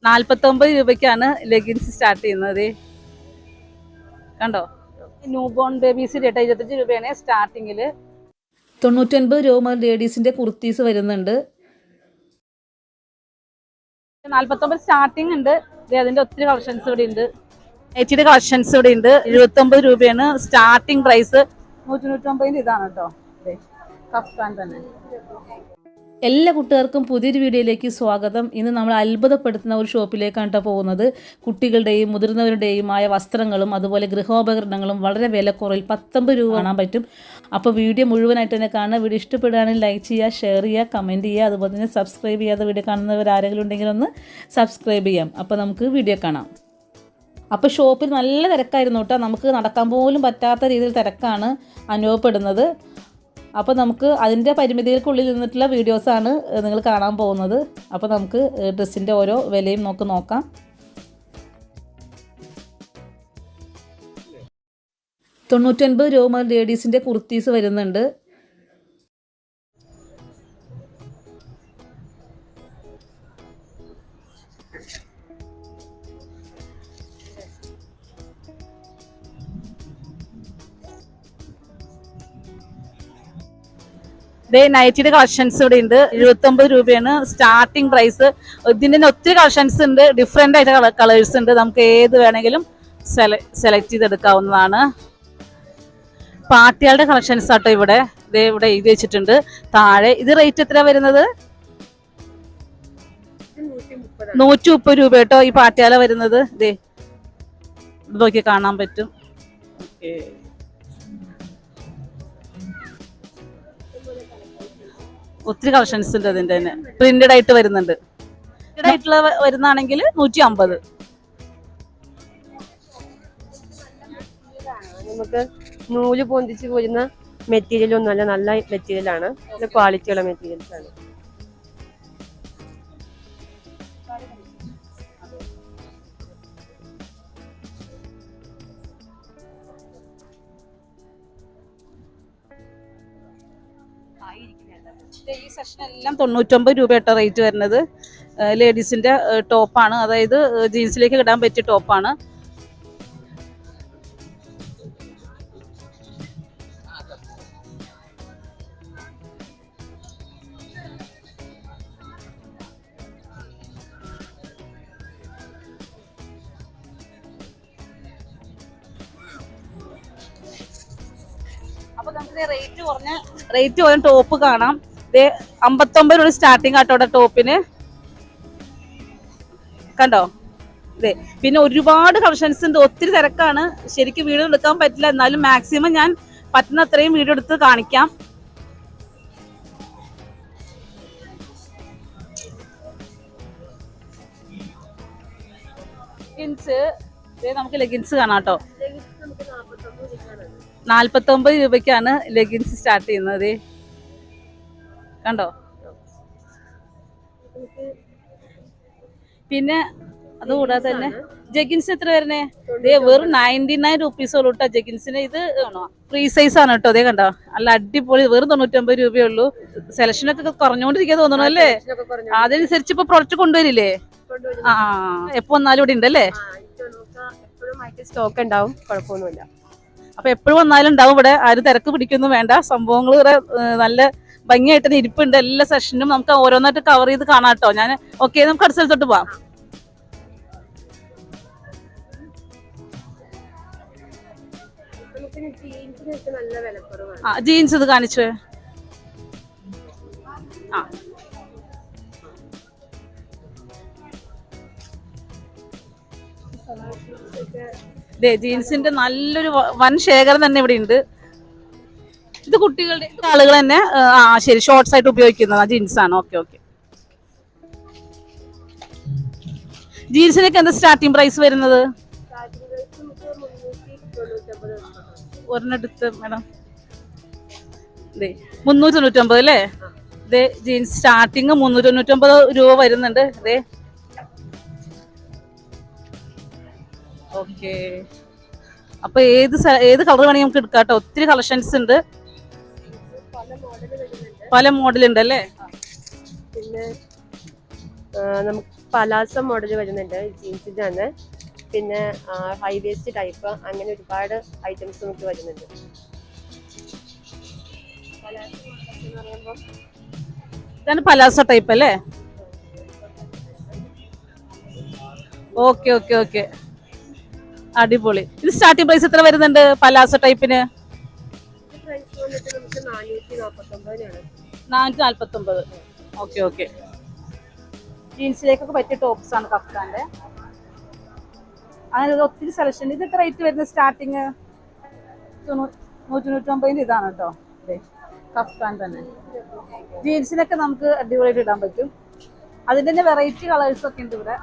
49 രൂപയ്ക്കാണ് leggings start ചെയ്യുന്നത്. കണ്ടോ, ന്യൂ ബോൺ ബേബീസ് 25 രൂപയാണ് സ്റ്റാർട്ടിങ്ങിൽ. 99 രൂപ മുതൽ ലേഡീസിന്റെ കുർത്തീസ് വരുന്നുണ്ട്. 49 സ്റ്റാർട്ടിങ് ഉണ്ട്. അതിന്റെ ഒത്തിരി കളക്ഷൻസ് ഇവിടെ ഉണ്ട്. നൈറ്റിയുടെ കളക്ഷൻസ് ഇവിടെ ഉണ്ട്. 79 രൂപയാണ് സ്റ്റാർട്ടിങ് പ്രൈസ്. 199 ഇതാണ് കേട്ടോ. കഫ്താൻ തന്നെ. എല്ലാ കുട്ടികൾക്കും പുതിയൊരു വീഡിയോയിലേക്ക് സ്വാഗതം. ഇന്ന് നമ്മൾ അത്ഭുതപ്പെടുത്തുന്ന ഒരു ഷോപ്പിലേക്കാണ് കേട്ടോ പോകുന്നത്. കുട്ടികളുടെയും മുതിർന്നവരുടെയുമായ വസ്ത്രങ്ങളും അതുപോലെ ഗൃഹോപകരണങ്ങളും വളരെ വിലക്കുറവിൽ 19 രൂപ കാണാൻ പറ്റും. അപ്പോൾ വീഡിയോ മുഴുവനായിട്ട് തന്നെ കാണുക. വീഡിയോ ഇഷ്ടപ്പെടുകയാണെങ്കിൽ ലൈക്ക് ചെയ്യുക, ഷെയർ ചെയ്യുക, കമൻറ്റ് ചെയ്യുക. അതുപോലെ തന്നെ സബ്സ്ക്രൈബ് ചെയ്യാതെ വീഡിയോ കാണുന്നവർ ആരെങ്കിലും ഉണ്ടെങ്കിൽ ഒന്ന് സബ്സ്ക്രൈബ് ചെയ്യാം. അപ്പോൾ നമുക്ക് വീഡിയോ കാണാം. അപ്പോൾ ഷോപ്പിൽ നല്ല തിരക്കായിരുന്നു കേട്ടോ. നമുക്ക് നടക്കാൻ പോലും പറ്റാത്ത രീതിയിൽ തിരക്കാണ് അനുഭവപ്പെടുന്നത്. അപ്പോൾ നമുക്ക് അതിൻ്റെ പരിമിതികൾക്കുള്ളിൽ നിന്നിട്ടുള്ള വീഡിയോസാണ് നിങ്ങൾ കാണാൻ പോകുന്നത്. അപ്പോൾ നമുക്ക് ഡ്രസ്സിൻ്റെ ഓരോ വിലയും നോക്കാം. $99 രൂപ മുതൽ ലേഡീസിൻ്റെ കുർത്തീസ് വരുന്നുണ്ട്. നൈറ്റിയുടെ കളക്ഷൻസ് ഇവിടെ ഉണ്ട്. 79 രൂപയാണ് സ്റ്റാർട്ടിങ് പ്രൈസ്. ഇതിൻ്റെ ഒത്തിരി കളക്ഷൻസ് ഉണ്ട്. ഡിഫറെൻ്റ് ആയിട്ട് കളേഴ്സ് ഉണ്ട്. നമുക്ക് ഏത് വേണമെങ്കിലും സെലക്ട് ചെയ്തെടുക്കാവുന്നതാണ്. പാർട്ടികളുടെ കളക്ഷൻസ് ആട്ടോ ഇവിടെ എഴുതി വെച്ചിട്ടുണ്ട് താഴെ. ഇത് റേറ്റ് എത്ര വരുന്നത്? 130 രൂപ കേട്ടോ ഈ പാർട്ടിയാല വരുന്നത്. ഇത് നോക്കി കാണാൻ പറ്റും. ഓക്കെ, ഒത്തിരി കളക്ഷൻസ് ഉണ്ട്. അതിൻ്റെ തന്നെ പ്രിന്റഡ് ആയിട്ട് വരുന്നുണ്ട്. പ്രിന്റഡ് ആയിട്ടുള്ള വരുന്നതാണെങ്കിൽ 150. നമുക്ക് നൂല് പൊന്തിച്ച് പോരുന്ന മെറ്റീരിയൽ ഒന്നുമല്ല, നല്ല മെറ്റീരിയലാണ്, നല്ല ക്വാളിറ്റിയുള്ള മെറ്റീരിയൽസ് ആണ്. ഈ സെക്ഷൻ എല്ലാം 99 രൂപ കേട്ടോ റേറ്റ് വരുന്നത്. ലേഡീസിന്റെ ടോപ്പാണ്, അതായത് ജീൻസിലേക്ക് ഇടാൻ പറ്റിയ ടോപ്പാണ്. അപ്പൊ നമുക്ക് റേറ്റ് കുറഞ്ഞ ടോപ്പ് കാണാം. 59 രൂപ സ്റ്റാർട്ടിങ് ആട്ടോടെ ടോപ്പിന്. കണ്ടോ, ഇതേ. പിന്നെ ഒരുപാട് കളക്ഷൻസ് ഉണ്ട്. ഒത്തിരി തിരക്കാണ്, ശരിക്കും വീഡിയോ എടുക്കാൻ പറ്റില്ല. എന്നാലും മാക്സിമം ഞാൻ പറ്റുന്ന അത്രയും വീഡിയോ എടുത്ത് കാണിക്കാം. നമുക്ക് ലെഗിൻസ് കാണാം കേട്ടോ. 49 രൂപയ്ക്കാണ് ലെഗിൻസ് സ്റ്റാർട്ട് ചെയ്യുന്നത്. കണ്ടോ, പിന്നെ അതുകൂടാതെ തന്നെ ജഗിൻസ് എത്ര വരുന്നേ? വെറും 99 റുപ്പീസോളൂ കേട്ടോ ജഗിൻസിന്. ഇത് ഫ്രീ സൈസ് ആണ് കേട്ടോ. അതേ കണ്ടോ, നല്ല അടിപൊളി. വെറും 99 രൂപയുള്ളൂ. സെലക്ഷനൊക്കെ കുറഞ്ഞുകൊണ്ടിരിക്കാൻ തോന്നണു അല്ലേ? അതനുസരിച്ച് ഇപ്പൊ പ്രൊഡക്റ്റ് കൊണ്ടുവരില്ലേ? ആ, എപ്പോ വന്നാലും ഇവിടെ ഉണ്ടല്ലേ? സ്റ്റോക്ക് ഉണ്ടാവും, കുഴപ്പമൊന്നുമില്ല. അപ്പൊ എപ്പോഴും വന്നാലും ഉണ്ടാവും ഇവിടെ. ആരും തിരക്ക് പിടിക്കൊന്നും വേണ്ട. സംഭവങ്ങൾ ഇവിടെ നല്ല ഭംഗിയായിട്ട് തന്നെ ഇരിപ്പുണ്ട്. എല്ലാ സെഷനും നമുക്ക് ഓരോന്നായിട്ട് കവർ ചെയ്ത് കാണാം കേട്ടോ. ഞാൻ ഓക്കെ, നമുക്ക് അടുത്ത സ്ഥലത്തോട്ട് പോവാം. ആ, ജീൻസ് ഇത് കാണിച്ചു. ആ, ജീൻസിന്റെ നല്ലൊരു വൻ ശേഖരം തന്നെ ഇവിടെ ഉണ്ട്. ഇത് കുട്ടികളുടെ ആളുകൾ തന്നെ ശരി ഷോർട്സ് ആയിട്ട് ഉപയോഗിക്കുന്ന ജീൻസ് ആണ്. Okay okay. ജീൻസിനൊക്കെ എന്താ സ്റ്റാർട്ടിംഗ് പ്രൈസ് വരുന്നത്? ഒരെണ്ണെടുത്ത് മാഡം 399 അല്ലേ? ഇതേ ജീൻസ് സ്റ്റാർട്ടിങ് 399 രൂപ വരുന്നുണ്ട്. ഇതേ ഓക്കെ. അപ്പൊ ഏത് കളർ വേണമെങ്കിൽ നമുക്ക് എടുക്കാം കേട്ടോ. ഒത്തിരി കളക്ഷൻസ് ഉണ്ട്, പല മോഡൽ ഉണ്ട് അല്ലേ? പിന്നെ നമുക്ക് പലാസ മോഡൽ വരുന്നുണ്ട് ജീൻസിന്റെ തന്നെ. പിന്നെ ഹൈ വേസ്റ്റ് ടൈപ്പ്, അങ്ങനെ ഒരുപാട് ഐറ്റംസ് നമുക്ക് വരുന്നുണ്ട്. ഇതാണ് പലാസോ ടൈപ്പ് അല്ലേ? ഓക്കെ ഓക്കെ ഓക്കെ, അടിപൊളി. ഇത് സ്റ്റാർട്ടിംഗ് പ്രൈസ് എത്ര വരുന്നുണ്ട് പലാസോ ടൈപ്പിന്? 449. Okay okay. ജീൻസിലേക്കൊക്കെ പറ്റിയ ടോപ്സ് ആണ് കഫ്താന്റെ. അങ്ങനെ ഒത്തിരി സെലക്ഷൻ. ഇത് എത്ര റേറ്റ് വരുന്നത് സ്റ്റാർട്ടിങ്? 199 ഇതാണ് കേട്ടോ. കഫ്താൻ തന്നെ ജീൻസിനൊക്കെ നമുക്ക് അടിപൊളിയായിട്ട് ഇടാൻ പറ്റും. അതിന്റെ തന്നെ വെറൈറ്റി കളേഴ്സ് ഒക്കെ ഉണ്ട് ഇവിടെ.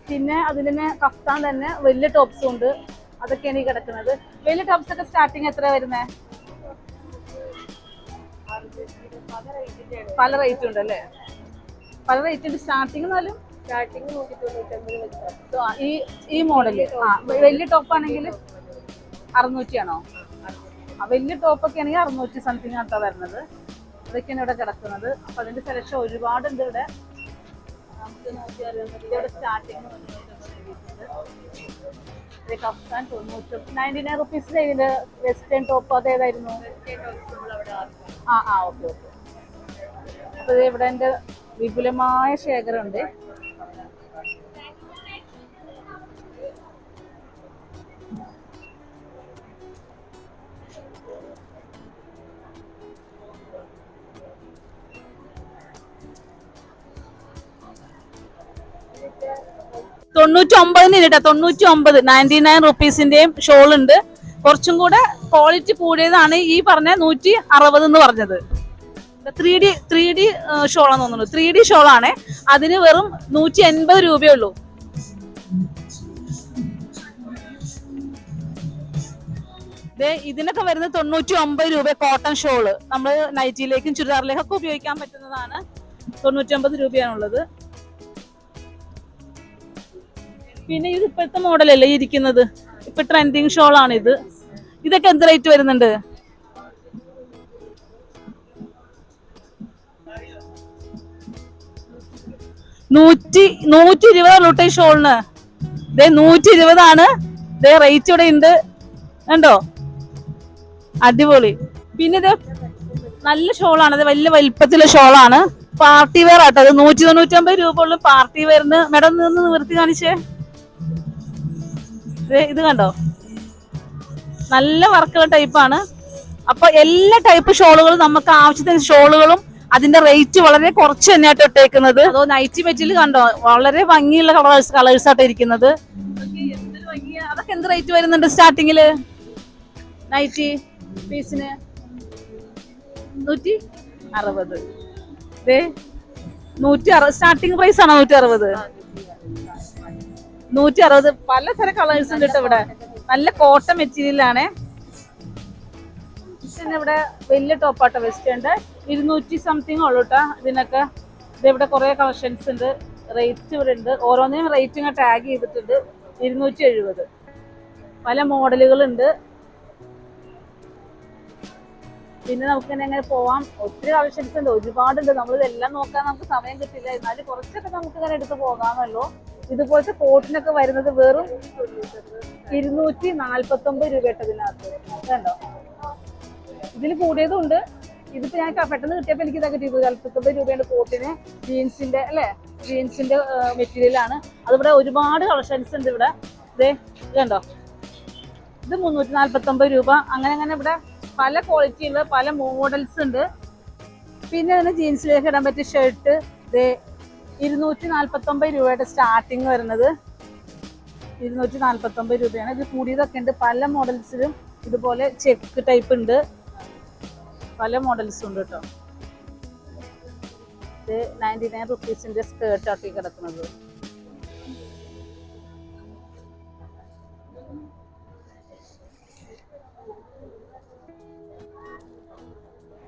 പിന്നെ അതിൽ തന്നെ കഫ്താൻ തന്നെ വലിയ ടോപ്സും ഉണ്ട്. അതൊക്കെയാണ് ഈ കിടക്കുന്നത്. വലിയ ടോപ്സ് ഒക്കെ സ്റ്റാർട്ടിങ് എത്ര വരുന്നത്? പല റേറ്റ് ഉണ്ട് അല്ലേ? പല റേറ്റ് ഉണ്ട്. സ്റ്റാർട്ടിങ് എന്നാലും ഈ മോഡല് വലിയ ടോപ്പ് ആണെങ്കിൽ 600 ആണോ? വലിയ ടോപ്പൊക്കെ ആണെങ്കിൽ 600 സംതിങ് ആട്ടോ വരുന്നത്. അതൊക്കെയാണ് ഇവിടെ കിടക്കുന്നത്. അപ്പൊ അതിന്റെ സെലക്ഷൻ ഒരുപാടുണ്ട് ഇവിടെ. നമുക്ക് ഇവിടെ സ്റ്റാർട്ടിങ് കഫ്താൻ 99 റുപ്പീസിന്റെ ഇതിന്റെ വെസ്റ്റേൺ ടോപ്പ് അതേതായിരുന്നു? Okay okay. അപ്പൊ ഇവിടെ എന്റെ വിപുലമായ ശേഖരമുണ്ട്. $99 99 റുപ്പീസിന്റെയും ഷോൾ ഉണ്ട്. കുറച്ചും കൂടെ ക്വാളിറ്റി കൂടിയതാണ് ഈ പറഞ്ഞ 160 എന്ന് പറഞ്ഞത്. 3D ഷോളാന്ന് തോന്നുന്നു. 3D ഷോളാണ്. അതിന് വെറും 180 രൂപയുള്ളൂ. ഇതിനൊക്കെ വരുന്നത് 99 രൂപ. കോട്ടൺ ഷോള് നമ്മൾ നൈറ്റിയിലേക്കും ചുരിദാറിലേക്കൊക്കെ ഉപയോഗിക്കാൻ പറ്റുന്നതാണ്. 99 രൂപയാണുള്ളത്. പിന്നെ ഇത് ഇപ്പോഴത്തെ മോഡലല്ലേ ഇരിക്കുന്നത്? ഇപ്പൊ ട്രെൻഡിങ് ഷോൾ ആണ് ഇത്. ഇതൊക്കെ എന്ത് റേറ്റ് വരുന്നുണ്ട്? 120 ഷോളിന്. 120 റേറ്റ് ഇവിടെ ഉണ്ട് കണ്ടോ? അടിപൊളി. പിന്നെ ഇത് നല്ല ഷോളാണ്. അത് വലിയ വലിപ്പത്തിലുള്ള ഷോളാണ്. പാർട്ടി വെയർ ആട്ടോ. അത് 199 രൂപ ഉള്ളു പാർട്ടി വെയറിന്. മേഡം നിന്ന് നിവർത്തി കാണിച്ചേ. ഇത് കണ്ടോ? നല്ല വർക്കുള്ള ടൈപ്പാണ്. അപ്പൊ എല്ലാ ടൈപ്പ് ഷോളുകളും നമുക്ക് ആവശ്യത്തിന് ഷോളുകളും അതിന്റെ റേറ്റ് വളരെ കുറച്ച് തന്നെയായിട്ട് ഇട്ടേക്കുന്നത്. അതോ നൈറ്റി മെറ്റീരിയൽ കണ്ടോ? വളരെ ഭംഗിയുള്ള കളേഴ്സ് ആയിട്ട് ഇരിക്കുന്നത്. അതൊക്കെ എന്ത് റേറ്റ് വരുന്നുണ്ട് സ്റ്റാർട്ടിങ്ങില്? നൈറ്റി പീസിന് 160. 160 സ്റ്റാർട്ടിങ് പ്രൈസ് ആണോ? 160. പലതരം കളേഴ്സ് ഉണ്ട് കേട്ടോ ഇവിടെ. നല്ല കോട്ടൺ മെറ്റീരിയൽ ആണ്. പിന്നെ ഇവിടെ വലിയ ടോപ്പാട്ടോ വെസ്റ്റേൺ 200 സംതിങ് ഉള്ളൂ കേട്ടോ. ഇതിനൊക്കെ ഇവിടെ കുറെ കളക്ഷൻസ് ഉണ്ട്. റേറ്റ് ഇവിടെ ഉണ്ട്. ഓരോന്നിനും റേറ്റ് ഇങ്ങനെ ടാഗ് ചെയ്തിട്ടുണ്ട്. 270. പല മോഡലുകളുണ്ട്. പിന്നെ നമുക്ക് എങ്ങനെ പോവാം. ഒത്തിരി കളക്ഷൻസ് ഉണ്ട്, ഒരുപാടുണ്ട്. നമ്മളിതെല്ലാം നോക്കാൻ നമുക്ക് സമയം കിട്ടില്ല. എന്നാലും കുറച്ചൊക്കെ നമുക്ക് ഇങ്ങനെ എടുത്ത് പോകാമല്ലോ. ഇതുപോലത്തെ കോട്ടിനൊക്കെ വരുന്നത് വെറും 249 രൂപ ഇതിനകത്ത് കണ്ടോ. ഇതിൽ കൂടിയതും ഉണ്ട്. ഇതിപ്പോ ഞാൻ പെട്ടെന്ന് കിട്ടിയപ്പോ എനിക്ക് ഇതൊക്കെ 249 രൂപയുടെ കോട്ടിന്. ജീൻസിന്റെ അല്ലെ? ജീൻസിന്റെ മെറ്റീരിയൽ ആണ്. അതിവിടെ ഒരുപാട് കളക്ഷൻസ് ഉണ്ട് ഇവിടെ. കണ്ടോ? ഇത് 349 രൂപ. അങ്ങനെ ഇവിടെ പല ക്വാളിറ്റിയുള്ള പല മോഡൽസ് ഉണ്ട്. പിന്നെ അതിന് ജീൻസിലേക്ക് ഇടാൻ പറ്റിയ ഷർട്ട് 249 രൂപയുടെ സ്റ്റാർട്ടിങ് വരുന്നത്. 249 രൂപയാണ്. ഇത് കൂടിയതൊക്കെ ഉണ്ട്. പല മോഡൽസിലും ഇതുപോലെ ചെക്ക് ടൈപ്പ് ഉണ്ട്. പല മോഡൽസും ഉണ്ട് കേട്ടോ. ഇത് 99 റുപ്പീസിന്റെ സ്കേർട്ട് ആക്കി കിടക്കുന്നത്.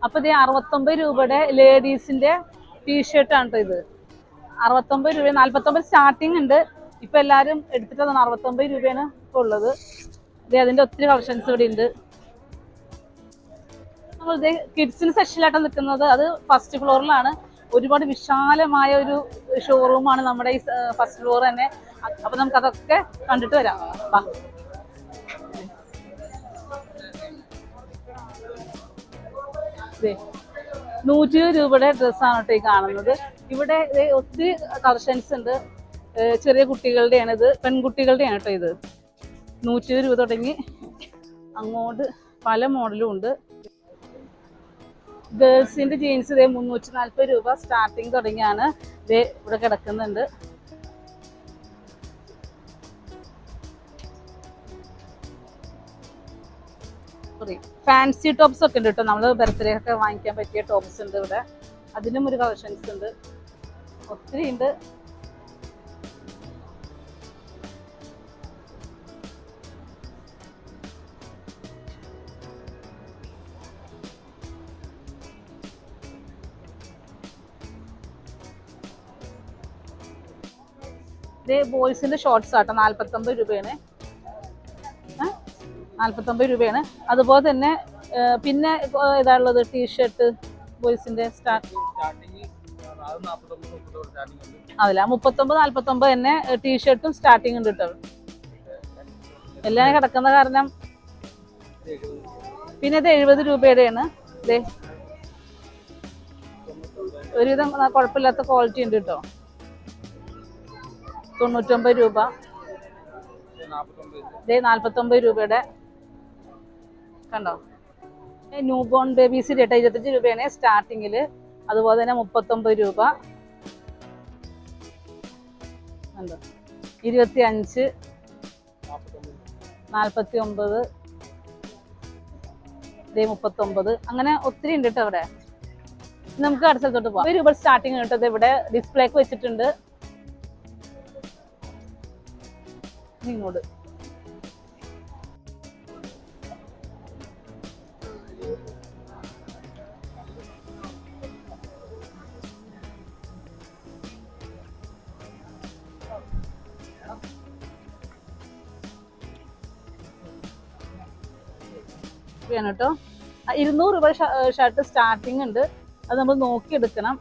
അപ്പൊ ഇത് 69 രൂപയുടെ ലേഡീസിന്റെ ടീഷർട്ടാണ് കേട്ടോ ഇത്. 69 രൂപ. 49 സ്റ്റാർട്ടിങ് ഉണ്ട്. ഇപ്പൊ എല്ലാരും എടുത്തിട്ടാണ്. 69 രൂപയാണ് ഇപ്പൊ ഉള്ളത്. അതിന്റെ ഒത്തിരി കളക്ഷൻസ് ഇവിടെ ഉണ്ട്. നമ്മളിത് കിഡ്സിന് സെക്ഷനിലായിട്ട് നിൽക്കുന്നത് അത് ഫസ്റ്റ് ഫ്ലോറിലാണ്. ഒരുപാട് വിശാലമായ ഒരു ഷോറൂമാണ് നമ്മുടെ ഈ ഫസ്റ്റ് ഫ്ലോർ തന്നെ. അപ്പൊ നമുക്ക് അതൊക്കെ കണ്ടിട്ട് വരാം. 120 രൂപയുടെ ഡ്രസ്സാണ് കേട്ടോ ഈ കാണുന്നത്. ഇവിടെ ഒത്തിരി കളക്ഷൻസ് ഉണ്ട്. ചെറിയ കുട്ടികളുടെയാണ് ഇത്, പെൺകുട്ടികളുടെയാണ് കേട്ടോ ഇത്. 120 രൂപ തുടങ്ങി അങ്ങോട്ട് പല മോഡലും ഉണ്ട്. ഗേൾസിന്റെ ജീൻസ് 340 രൂപ സ്റ്റാർട്ടിങ് തുടങ്ങിയാണ് ഇവിടെ കിടക്കുന്നുണ്ട്. ഫാൻസി ടോപ്സ് ഒക്കെ ഉണ്ട് കേട്ടോ. നമ്മൾ ബർത്ത്ഡേ ഒക്കെ വാങ്ങിക്കാൻ പറ്റിയ ടോപ്സ് ഉണ്ട് ഇവിടെ. അതിനും ഒരു കളക്ഷൻസ് ഉണ്ട്, ഒത്തിരി ഉണ്ട്. ബോയ്സിന്റെ ഷോർട്സ് ആട്ടോ 49 രൂപയാണ്. 49 രൂപയാണ്. അതുപോലെ തന്നെ പിന്നെ ഇതാണുള്ളത് ടീഷർട്ട് ബോയ്സിന്റെ അതല്ല 39-49 തന്നെ ടീഷർട്ടും സ്റ്റാർട്ടിങ് ഉണ്ട് കേട്ടോ. എല്ലാം കിടക്കുന്ന കാരണം. പിന്നെ ഇത് 70 രൂപയുടെയാണ്. ഒരുവിധം കുഴപ്പമില്ലാത്ത ക്വാളിറ്റി ഉണ്ട് കേട്ടോ. 99 രൂപ. 49 രൂപയുടെ കണ്ടോ. ന്യൂ ബോൺ ബേബീസിന്റെ 25 രൂപയാണ് സ്റ്റാർട്ടിങ്ങില്. അതുപോലെ തന്നെ 39 രൂപ. കണ്ടോ 25, 49, 39. അങ്ങനെ ഒത്തിരി ഉണ്ട് കേട്ടോ അവിടെ. നമുക്ക് അടുത്ത സ്ഥലത്തോട്ട് പോകാം. 1 രൂപ സ്റ്റാർട്ടിങ് കേട്ടത് ഇവിടെ ഡിസ്പ്ലേക്ക് വെച്ചിട്ടുണ്ട്. ഇങ്ങോട്ട് കേട്ടോ. 200 രൂപ ഷർട്ട് സ്റ്റാർട്ടിങ് ഉണ്ട്. അത് നമ്മൾ നോക്കിയെടുക്കണം.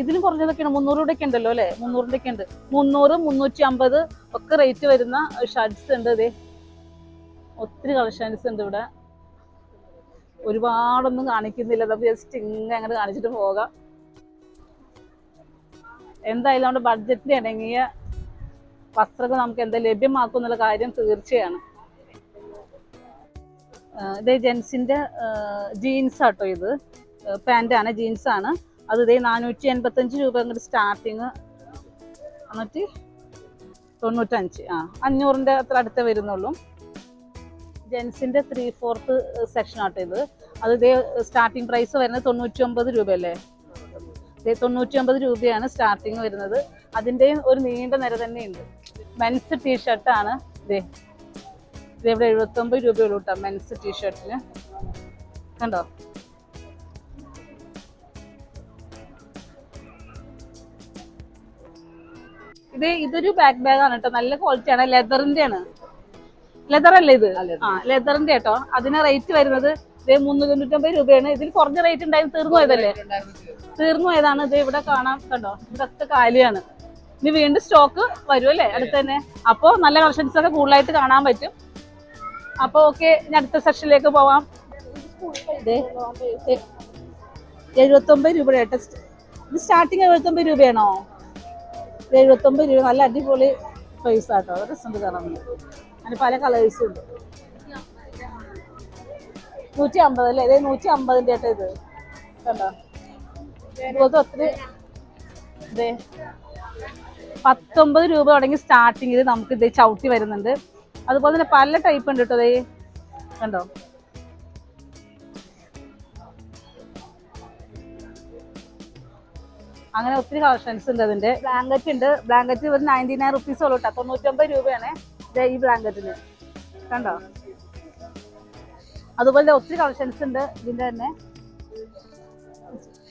ഇതിലും കുറഞ്ഞതൊക്കെയാണ് 300 രൂപയൊക്കെ ഉണ്ടല്ലോ അല്ലേ. 300 ഒക്കെ ഉണ്ട്. 300, 350 ഒക്കെ റേറ്റ് വരുന്ന ഷർട്ട്സ് ഉണ്ട്. ഇതേ ഒത്തിരി കളക്ഷൻസ് ഉണ്ട് ഇവിടെ. ഒരുപാടൊന്നും കാണിക്കുന്നില്ല, നമുക്ക് ജസ്റ്റ് ഇങ്ങനെ അങ്ങോട്ട് കാണിച്ചിട്ട് പോകാം. എന്തായാലും നമ്മുടെ ബഡ്ജറ്റിന് ഇണങ്ങിയ വസ്ത്രങ്ങൾ നമുക്ക് എന്താ ലഭ്യമാക്കും എന്നുള്ള കാര്യം തീർച്ചയാണ്. ഇത് ജെൻസിന്റെ ജീൻസ് ആട്ടോ. ഇത് പാൻറ്റാണ്, ജീൻസാണ്. അത് 485 രൂപ അങ്ങോട്ട് സ്റ്റാർട്ടിങ്. 495, 500ന്റെ അത്ര അടുത്തേ വരുന്നുള്ളൂ. ജെൻസിന്റെ 3/4 സെക്ഷൻ ആട്ടോ ഇത്. അത് സ്റ്റാർട്ടിങ് പ്രൈസ് വരുന്നത് 99 രൂപയല്ലേ. 99 രൂപയാണ് സ്റ്റാർട്ടിങ് വരുന്നത്. അതിൻ്റെയും ഒരു നീണ്ട നിര തന്നെയുണ്ട്. മെൻസ് ടീഷർട്ടാണ് ഇവിടെ 79 രൂപയുള്ളൂ കേട്ടോ മെൻസ് ടീഷർട്ടിന്. കണ്ടോ. ഇതൊരു ബാക്ക് ബാഗാണ് കേട്ടോ. നല്ല ക്വാളിറ്റിയാണ്. ലെതറിന്റെ ആണ്. ലെതർ അല്ലേ ഇത്? ലെതറിന്റെ കേട്ടോ. അതിന് റേറ്റ് വരുന്നത് 390 രൂപയാണ്. ഇതിൽ കുറഞ്ഞ റേറ്റ് ഉണ്ടായിരുന്നു. തീർന്നു പോയതല്ലേ. തീർന്നു പോയതാണ്. ഇത് ഇവിടെ കാണാം. കണ്ടോ, ഇതൊക്കെ കാലിയാണ്. ഇനി വീണ്ടും സ്റ്റോക്ക് വരും അല്ലേ അടുത്ത് തന്നെ. അപ്പോൾ നല്ല കളക്ഷൻസ് ഒക്കെ കൂടുതലായിട്ട് കാണാൻ പറ്റും. അപ്പോൾ ഓക്കെ, ഇനി അടുത്ത സെക്ഷനിലേക്ക് പോവാം. 79 രൂപയുടെ കേട്ടോ. ഇത് സ്റ്റാർട്ടിങ് 79 രൂപയാണോ? 79 രൂപ. നല്ല അടിപൊളി പ്രൈസ് ആട്ടോ. രസമുണ്ട് കാണാൻ. അതിന് പല കളേഴ്സും ഉണ്ട്. 150 അല്ലേ. ഇത് 150ന്റെ ആട്ടോ ഇത്. കണ്ടോ, ഇതുപോലത്തെ ഒത്തിരി. 19 രൂപ തുടങ്ങി സ്റ്റാർട്ടിങ്ങിൽ നമുക്ക് ഇത് ചവിട്ടി വരുന്നുണ്ട്. അതുപോലെ തന്നെ പല ടൈപ്പ് ഉണ്ട് കേട്ടോ. കണ്ടോ, അങ്ങനെ ഒത്തിരി കളക്ഷൻസ് ഉണ്ട്. അതിന്റെ ബ്ലാങ്കറ്റ് ഉണ്ട്. ബ്ലാങ്കറ്റ് ഒരു 99 റുപ്പീസ് ഉള്ളൂ കേട്ടോ. 99 രൂപയാണ് ഈ ബ്ലാങ്കറ്റിന്. കണ്ടോ, അതുപോലെ ഒത്തിരി കളക്ഷൻസ് ഉണ്ട് ഇതിന്റെ തന്നെ.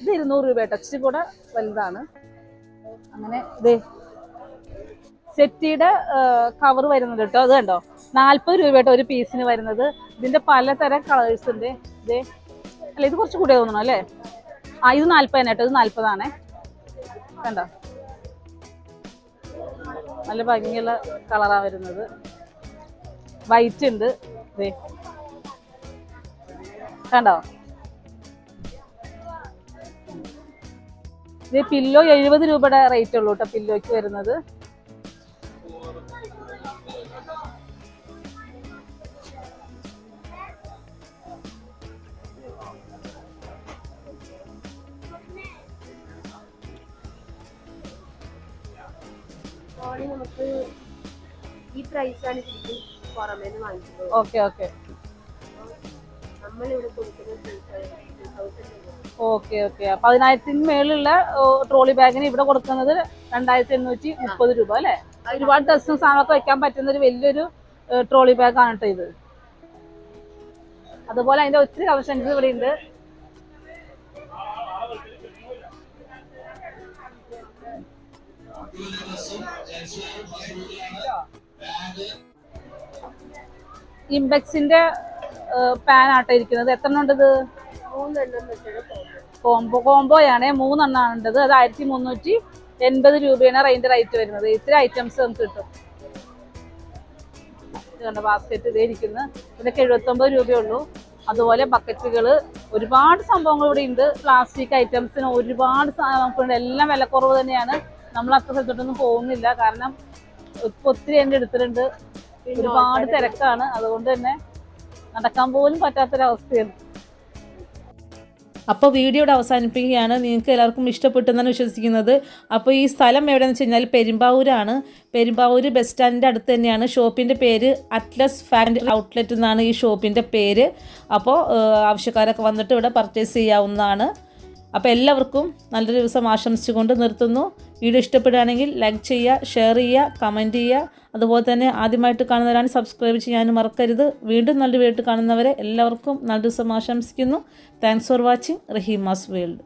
ഇത് 200 രൂപ കേട്ടോ. ഇച്ചിരി കൂടെ വലുതാണ്. അങ്ങനെ സെറ്റിയുടെ കവർ വരുന്നത് കേട്ടോ. അത് കണ്ടോ 40 രൂപ കേട്ടോ ഒരു പീസിന് വരുന്നത്. ഇതിന്റെ പലതരം കളേഴ്സ് ഉണ്ട്. ഇതേ അല്ല, ഇത് കുറച്ച് കൂടിയ തോന്നണം അല്ലേ? ഇത് 40 കേട്ടോ, ഇത് 40 കണ്ടോ? നല്ല ഭംഗിയുള്ള കളറാ വരുന്നത്. വൈറ്റ് ഉണ്ട്, ഇതേ കണ്ടോ? ഇത് പില്ലോ 70 രൂപയുടെ റേറ്റ് ഉള്ളൂ കേട്ടോ പില്ലോയ്ക്ക് വരുന്നത്. നമുക്ക് ഈ പ്രൈസാണ് പുറമേന്ന് വാങ്ങിച്ചത്. ഓക്കെ ഓക്കെ നമ്മളിവിടെ കൊടുക്കുന്നത് 1000 ഓക്കെ. അപ്പൊ 10,000 മേലുള്ള ട്രോളി ബാഗിന് ഇവിടെ കൊടുക്കുന്നത് 2830 രൂപ അല്ലെ? ഒരുപാട് ഡ്രസ്സും സാധനമൊക്കെ വെക്കാൻ പറ്റുന്ന ഒരു വലിയൊരു ട്രോളി ബാഗാണ് കേട്ടോ ഇത്. അതുപോലെ അതിന്റെ ഒത്തിരി കളക്ഷൻസ് ഇവിടെ ഉണ്ട്. ഇംബെക്സിന്റെ പാൻ ആട്ടോ ഇരിക്കുന്നത്. എത്ര ഉണ്ട് ഇത്? 3 കോംബോയാണ്, 3 എണ്ണമാണ് ഉണ്ടത്. അത് 1380 രൂപയാണ് അതിന്റെ റേറ്റ് വരുന്നത്. ഇത്ര ഐറ്റംസ് നമുക്ക് കിട്ടും. കണ്ടോ ബാസ്കറ്റ് ഇതേ ഇരിക്കുന്നു. ഇതൊക്കെ 79 രൂപയുള്ളൂ. അതുപോലെ ബക്കറ്റുകൾ, ഒരുപാട് സംഭവങ്ങൾ ഇവിടെ ഉണ്ട്. പ്ലാസ്റ്റിക് ഐറ്റംസിന് ഒരുപാട് നമുക്കുണ്ട്. എല്ലാം വിലക്കുറവ് തന്നെയാണ്. നമ്മൾ അത്ര സ്ഥലത്തോട്ടൊന്നും പോകുന്നില്ല, കാരണം ഇപ്പൊ ഒത്തിരി എൻ്റെ എടുത്തിട്ടുണ്ട്. ഒരുപാട് തിരക്കാണ്, അതുകൊണ്ട് തന്നെ നടക്കാൻ പോലും പറ്റാത്തൊരവസ്ഥയാണ്. അപ്പോൾ വീഡിയോയുടെ അവസാനിപ്പിക്കുകയാണ്. നിങ്ങൾക്ക് എല്ലാവർക്കും ഇഷ്ടപ്പെട്ടെന്നാണ് വിശ്വസിക്കുന്നത്. അപ്പോൾ ഈ സ്ഥലം എവിടെയെന്ന് വെച്ച് കഴിഞ്ഞാൽ പെരുമ്പാവൂരാണ്. പെരുമ്പാവൂർ ബസ് സ്റ്റാൻഡിൻ്റെ അടുത്ത് തന്നെയാണ്. ഷോപ്പിൻ്റെ പേര് അറ്റ്ലസ് ഫാക്ടറി ഔട്ട്ലെറ്റ് എന്നാണ് ഈ ഷോപ്പിൻ്റെ പേര്. അപ്പോൾ ആവശ്യക്കാരൊക്കെ വന്നിട്ട് ഇവിടെ പർച്ചേസ് ചെയ്യാവുന്നതാണ്. അപ്പോൾ എല്ലാവർക്കും നല്ലൊരു ദിവസം ആശംസിച്ചുകൊണ്ട് നിർത്തുന്നു. വീഡിയോ ഇഷ്ടപ്പെടുകയാണെങ്കിൽ ലൈക്ക് ചെയ്യുക, ഷെയർ ചെയ്യുക, കമൻറ്റ് ചെയ്യുക. അതുപോലെ തന്നെ ആദ്യമായിട്ട് കാണുന്നവരാണ് സബ്സ്ക്രൈബ് ചെയ്യാനും മറക്കരുത്. വീണ്ടും നല്ലൊരു വീഡിയോ കാണുന്നവരെ എല്ലാവർക്കും നല്ല ദിവസം ആശംസിക്കുന്നു. Thanks for watching Raheema's world.